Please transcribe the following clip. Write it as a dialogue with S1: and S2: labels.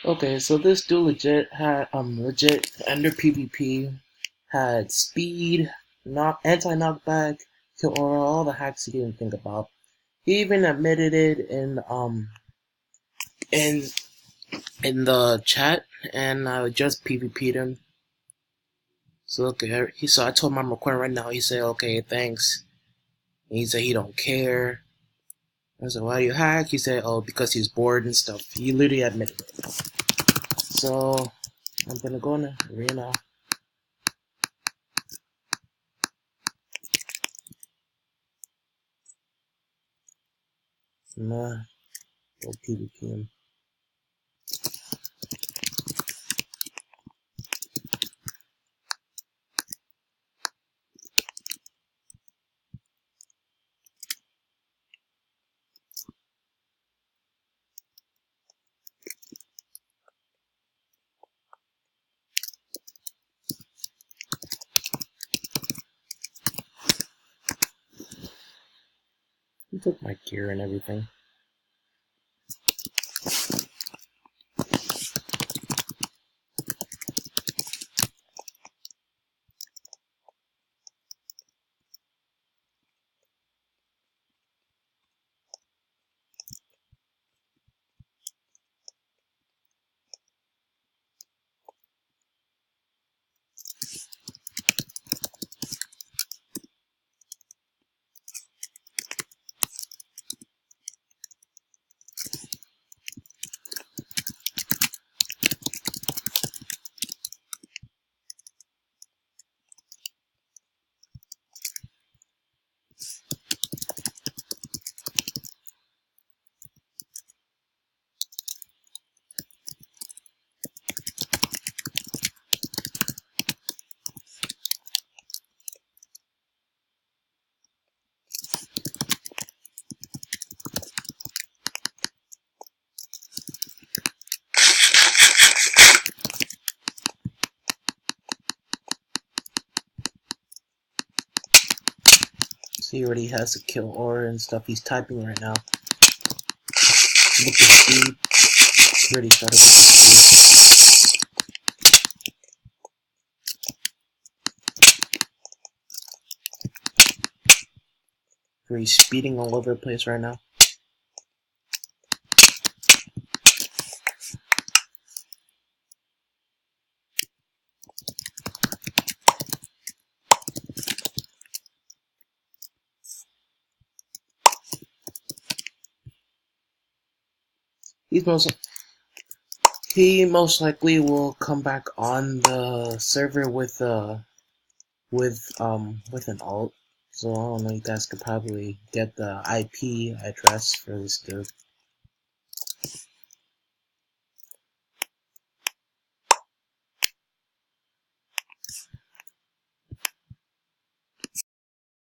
S1: Okay, so this dude legit under PvP had speed, knock anti knockback, kill aura, all the hacks he didn't think about. He even admitted it in in the chat, and I just PvP'd him. So okay, I told him I'm recording right now. He said okay, thanks. And he said he don't care. I said why do you hack? He said oh because he's bored and stuff. He literally admitted it. So I'm gonna go in the arena. Nah, go PvP him. He took my gear and everything. See, he already has to kill aura and stuff. He's typing right now. Look at speed. He already started with speed. He's speeding all over the place right now. He most likely will come back on the server with an alt. So I don't know. You guys could probably get the IP address for this dude.